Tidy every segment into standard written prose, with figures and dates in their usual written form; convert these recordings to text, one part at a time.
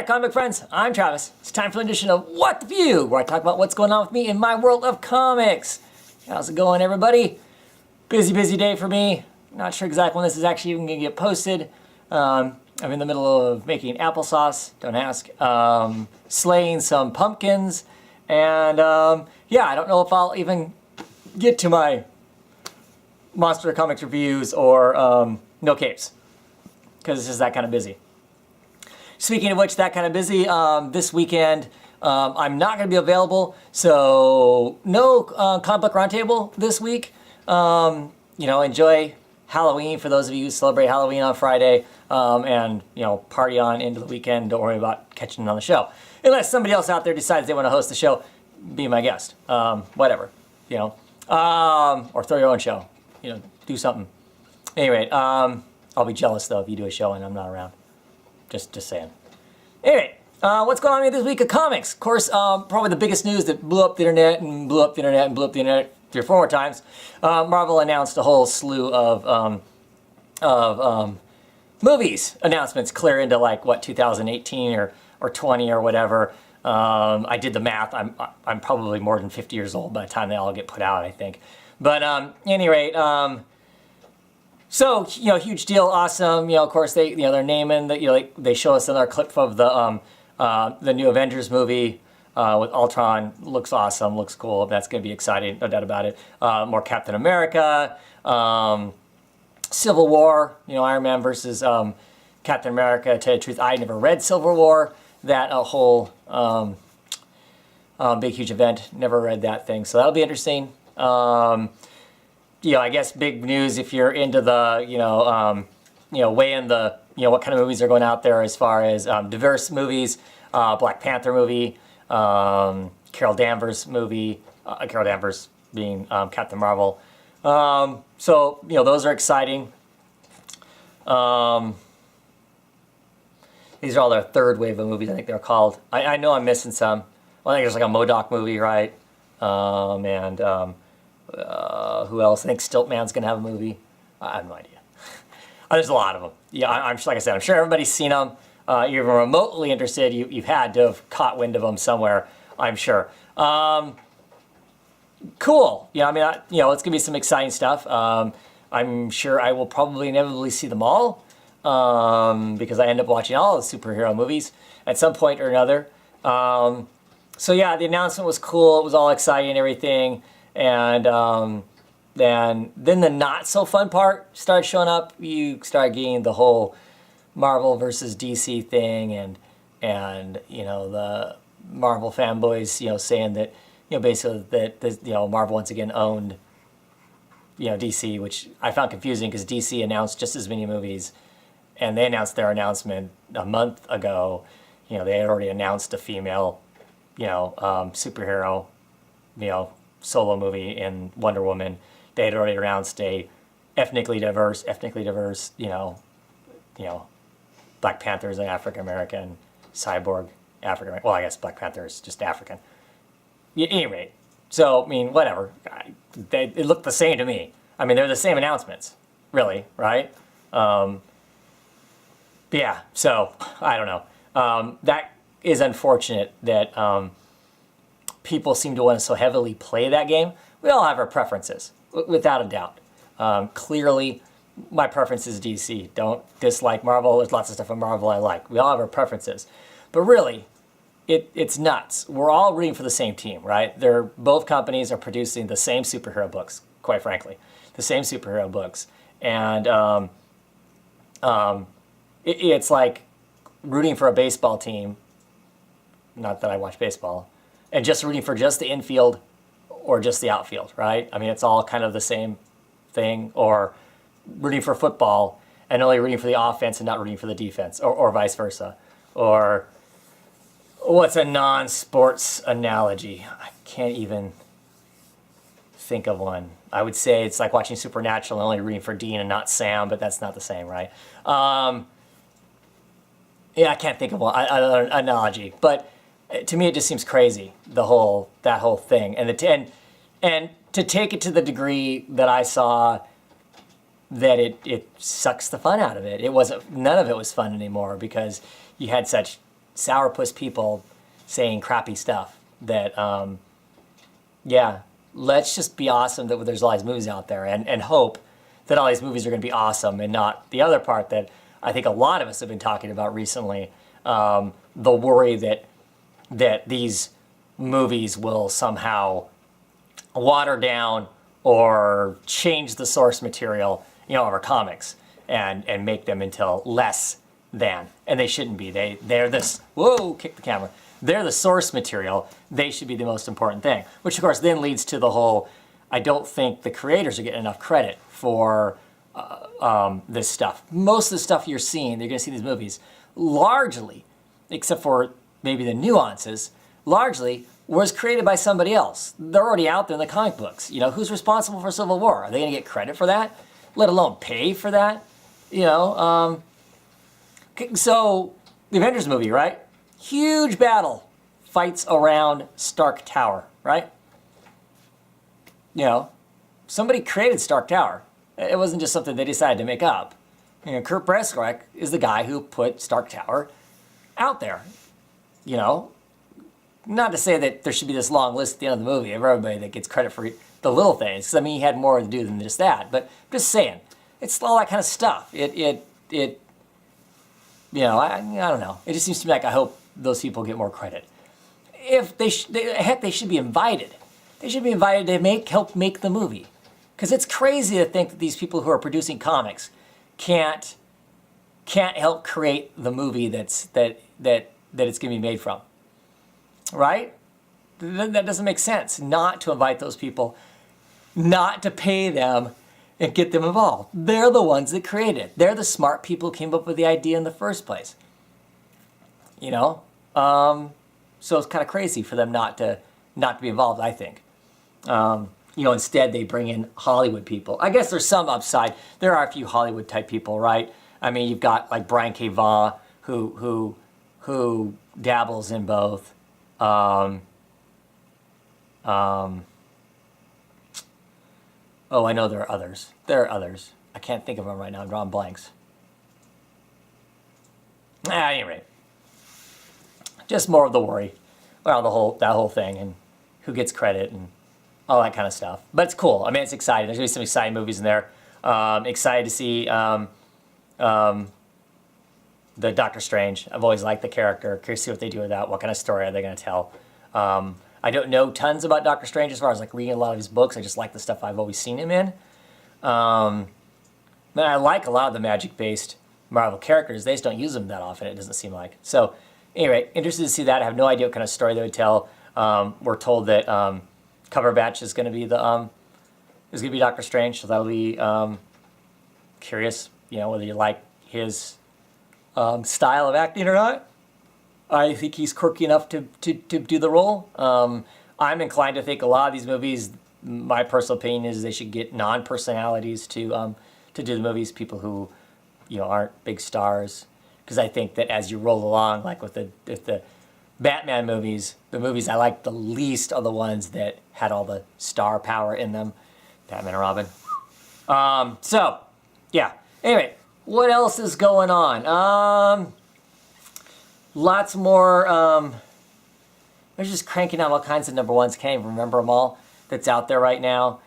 there, comic friends. I'm Travis. It's time for an edition of What the View, where I talk about what's going on with me in my world of comics. How's it going, everybody? Busy day for me. Not sure exactly when this is actually even going to get posted. I'm in the middle of making applesauce. Don't ask. Slaying some pumpkins. And yeah, I don't know if I'll even get to my Monster Comics reviews or No Capes, because it's just that kind of busy. Speaking of which, that kind of busy, this weekend I'm not going to be available, so no comic book roundtable this week. You know, enjoy Halloween for those of you who celebrate Halloween on Friday, and you know, party on into the weekend. Don't worry about catching it on the show, unless somebody else out there decides they want to host the show. Be my guest, whatever, you know, or throw your own show. You know, do something. Anyway, I'll be jealous though if you do a show and I'm not around. Just saying. Anyway, what's going on here this week of comics? Of course, probably the biggest news that blew up the internet and blew up the internet and blew up the internet 3 or 4 more times. Marvel announced a whole slew of movies announcements clear into like what 2018 or 20 or whatever. I did the math. I'm probably more than 50 years old by the time they all get put out, I think. But any rate. So, you know, huge deal, awesome. You know, of course, they're naming that. You know, like they show us another clip of the new Avengers movie with Ultron. Looks awesome, looks cool. That's going to be exciting, no doubt about it. More Captain America, Civil War. You know, Iron Man versus Captain America. To tell you the truth, I never read Civil War. That whole big huge event. Never read that thing, so that'll be interesting. You know, I guess big news if you're into the, weighing the, what kind of movies are going out there as far as diverse movies, Black Panther movie, Carol Danvers movie, Carol Danvers being Captain Marvel. So, you know, those are exciting. These are all their third wave of movies, I think they're called. I know I'm missing some. Well, I think there's like a MODOK movie, right? Who else? I think Stiltman's going to have a movie. I have no idea. There's a lot of them. Yeah, I'm like I said, I'm sure everybody's seen them. You're even remotely interested. You've had to have caught wind of them somewhere, I'm sure. Cool. Yeah, I mean, it's going to be some exciting stuff. I'm sure I will probably inevitably see them all because I end up watching all the superhero movies at some point or another. So yeah, the announcement was cool. It was all exciting and everything. And then the not so fun part started showing up. You start getting the whole Marvel versus DC thing, and you know, the Marvel fanboys, saying that, basically that Marvel once again owned, DC, which I found confusing because DC announced just as many movies, and they announced their announcement a month ago. They had already announced a female, superhero, solo movie in Wonder Woman. They had already announced a ethnically diverse, Black Panther is an African American, Cyborg African American. Well, I guess Black Panther is just African. At any rate, so I mean, whatever. It looked the same to me. I mean, they're the same announcements, really, right? Yeah. So I don't know. That is unfortunate that. People seem to want to so heavily play that game. We all have our preferences, without a doubt. Clearly, my preference is DC. Don't dislike Marvel. There's lots of stuff in Marvel I like. We all have our preferences. But really, it's nuts. We're all rooting for the same team, right? Both companies are producing the same superhero books, quite frankly. The same superhero books. And it's like rooting for a baseball team. Not that I watch baseball. And just rooting for just the infield or just the outfield, right? I mean, it's all kind of the same thing. Or rooting for football and only rooting for the offense and not rooting for the defense, or vice versa. Or what's a non-sports analogy? I can't even think of one. I would say it's like watching Supernatural and only rooting for Dean and not Sam, but that's not the same, right? Yeah, I can't think of one another analogy, but to me, it just seems crazy, that whole thing, and to take it to the degree that I saw, that it sucks the fun out of it. None of it was fun anymore because you had such sourpuss people saying crappy stuff. That yeah, let's just be awesome that there's all these movies out there, and hope that all these movies are going to be awesome, and not the other part that I think a lot of us have been talking about recently, the worry that these movies will somehow water down or change the source material, of our comics, and make them into less than, and they shouldn't be. They're this, whoa, kick the camera. They're the source material. They should be the most important thing, which of course then leads to the whole, I don't think the creators are getting enough credit for this stuff. Most of the stuff you're seeing, you're going to see in these movies, largely, except for maybe the nuances, largely was created by somebody else. They're already out there in the comic books. Who's responsible for Civil War? Are they going to get credit for that? Let alone pay for that? So the Avengers movie, right? Huge battle, fights around Stark Tower, right? Somebody created Stark Tower. It wasn't just something they decided to make up. Kurt Busiek is the guy who put Stark Tower out there. Not to say that there should be this long list at the end of the movie of everybody that gets credit for the little things, because he had more to do than just that. But I'm just saying, it's all that kind of stuff. I don't know. It just seems to me like I hope those people get more credit. If they should be invited. They should be invited to help make the movie. Because it's crazy to think that these people who are producing comics can't help create the movie that it's going to be made from. Right? That doesn't make sense. Not to invite those people, not to pay them and get them involved. They're the ones that created it. They're the smart people who came up with the idea in the first place. So it's kind of crazy for them not to be involved, I think. Instead they bring in Hollywood people. I guess there's some upside. There are a few Hollywood type people, right? I mean, you've got like Brian K. Vaughan, who dabbles in both. Oh, I know there are others. There are others. I can't think of them right now. I'm drawing blanks. At any rate, just more of the worry around that whole thing and who gets credit and all that kind of stuff. But it's cool. I mean, it's exciting. There's going to be some exciting movies in there. Excited to see the Doctor Strange. I've always liked the character. Curious to see what they do with that. What kind of story are they going to tell? I don't know tons about Doctor Strange as far as like reading a lot of his books. I just like the stuff I've always seen him in. But I like a lot of the magic-based Marvel characters. They just don't use them that often, it doesn't seem like. So anyway, interested to see that. I have no idea what kind of story they would tell. We're told that Cumberbatch is going to be Doctor Strange, so that'll be curious, whether you like his style of acting or not. I think he's quirky enough to do the role. I'm inclined to think a lot of these movies, my personal opinion is they should get non-personalities to do the movies, people who aren't big stars, because I think that as you roll along, like with the Batman movies, the movies I like the least are the ones that had all the star power in them. Batman and Robin. So, yeah. Anyway, what else is going on? Lots more. They're just cranking out all kinds of number ones. Can't even remember them all that's out there right now.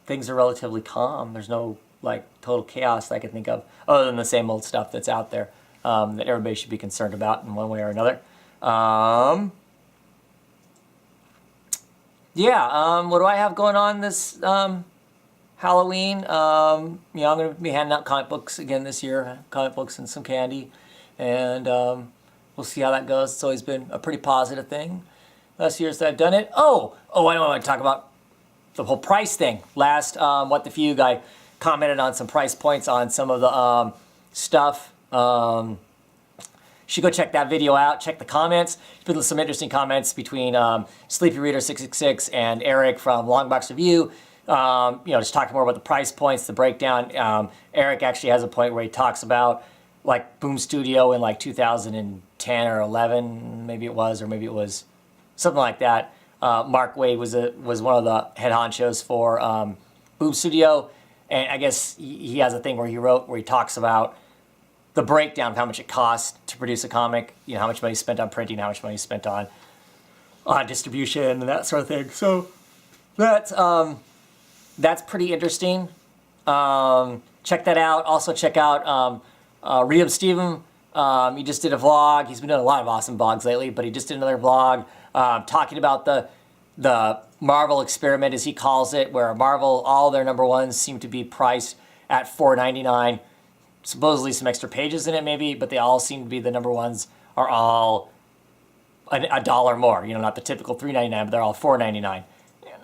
Things are relatively calm. There's no like total chaos that I can think of, other than the same old stuff that's out there that everybody should be concerned about in one way or another. What do I have going on this Halloween? I'm going to be handing out comic books again this year, comic books and some candy, and we'll see how that goes. It's always been a pretty positive thing last years that I've done it. Oh, I don't want to talk about the whole price thing. Last What the Fugue, I commented on some price points on some of the stuff. You should go check that video out. Check the comments. There's been some interesting comments between Sleepy Reader 666 and Eric from Longbox Review. Just talking more about the price points, the breakdown. Eric actually has a point where he talks about like Boom Studio in like 2010 or 11, maybe it was, or maybe it was something like that. Mark Waid was one of the head honchos for Boom Studio, and I guess he has a thing where he talks about the breakdown of how much it costs to produce a comic, you know, how much money is spent on printing, how much money is spent on distribution and that sort of thing. So that's pretty interesting. Check that out. Also check out Read 'em Steven. He just did a vlog. He's been doing a lot of awesome vlogs lately, but he just did another vlog talking about the Marvel experiment, as he calls it, where Marvel, all their number ones seem to be priced at $4.99. Supposedly some extra pages in it maybe, but they all seem to be, the number ones are all a dollar more. You know, not the typical $3.99, but they're all $4.99.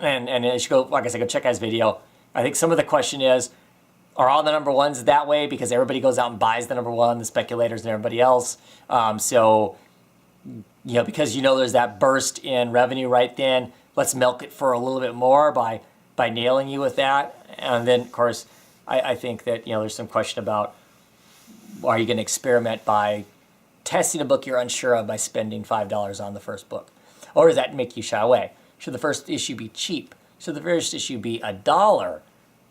And you should go, like I said, go check out his video. I think some of the question is, are all the number ones that way? Because everybody goes out and buys the number one, the speculators and everybody else. So, you know, because you know there's that burst in revenue right then, let's milk it for a little bit more by nailing you with that. And then, of course, I think that, you know, there's some question about, are you going to experiment by testing a book you're unsure of by spending $5 on the first book? Or does that make you shy away? Should the first issue be cheap? Should the first issue be $1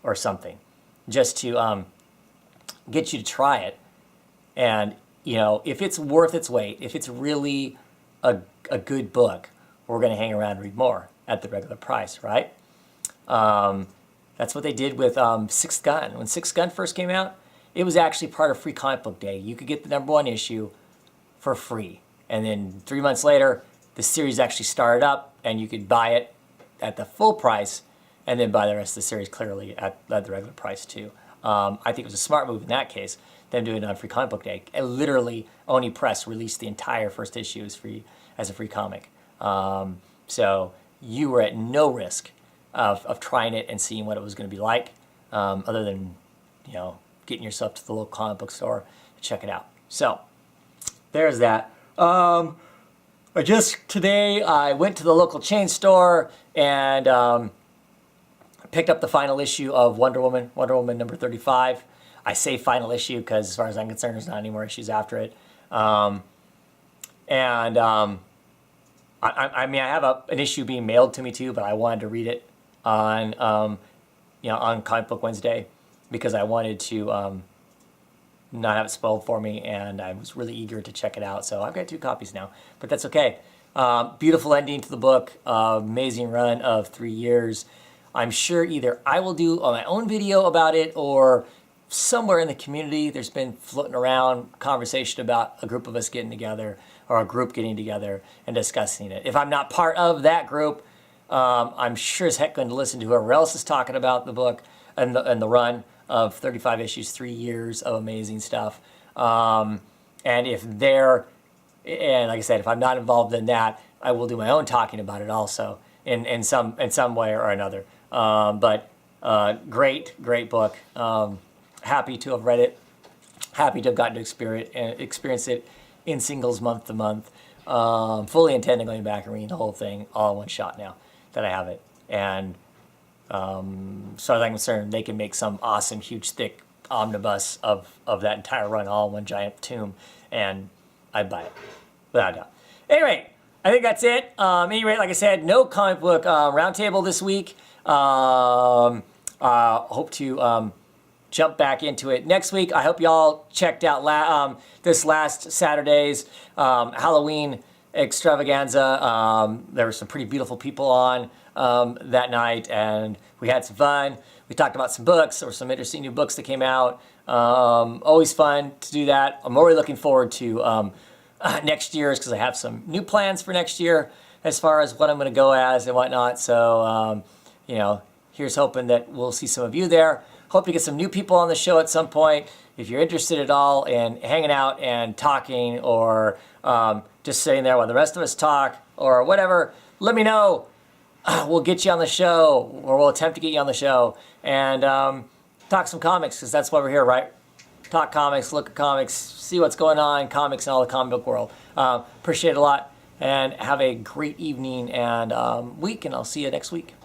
or something? Just to get you to try it. And, you know, if it's worth its weight, if it's really a good book, we're going to hang around and read more at the regular price, right? That's what they did with Sixth Gun. When Sixth Gun first came out, it was actually part of Free Comic Book Day. You could get the number one issue for free. And then 3 months later, the series actually started up, and you could buy it at the full price and then buy the rest of the series clearly at the regular price too. I think it was a smart move in that case, them doing it on Free Comic Book Day. And literally, Oni Press released the entire first issue as a free comic. So you were at no risk of trying it and seeing what it was going to be like, other than, you know, getting yourself to the local comic book store to check it out. So there's that. Today I went to the local chain store and picked up the final issue of Wonder Woman number 35. I say final issue because, as far as I'm concerned, there's not any more issues after it. I mean, I have an issue being mailed to me too, but I wanted to read it on, on Comic Book Wednesday because I wanted to not have it spoiled for me, and I was really eager to check it out. So I've got 2 copies now, but that's okay. Beautiful ending to the book. Amazing run of 3 years. I'm sure either I will do my own video about it, or somewhere in the community there's been floating around conversation about a group of us getting together, or a group getting together and discussing it. If I'm not part of that group, I'm sure as heck going to listen to whoever else is talking about the book and the run of 35 issues, 3 years of amazing stuff. And like I said, if I'm not involved in that, I will do my own talking about it also in some way or another. But great book. Happy to have read it. Happy to have gotten to experience it in singles month to month. Fully intend on going back and reading the whole thing all in one shot now that I have it. And as far as I'm concerned, they can make some awesome, huge, thick omnibus of that entire run all in one giant tome, and I'd buy it, without a doubt. Anyway, I think that's it. Anyway, like I said, no comic book roundtable this week. Hope to jump back into it next week. I hope y'all checked out this last Saturday's Halloween extravaganza. There were some pretty beautiful people on that night, and we had some fun. We talked about some books. There were some interesting new books that came out. Always fun to do that. I'm already looking forward to next year's, because I have some new plans for next year as far as what I'm going to go as and whatnot. So, here's hoping that we'll see some of you there. Hope to get some new people on the show at some point. If you're interested at all in hanging out and talking, or just sitting there while the rest of us talk, or whatever, let me know. We'll get you on the show, or we'll attempt to get you on the show, and talk some comics, because that's why we're here, right? Talk comics, look at comics, see what's going on in comics and all the comic book world. Appreciate it a lot, and have a great evening and week, and I'll see you next week.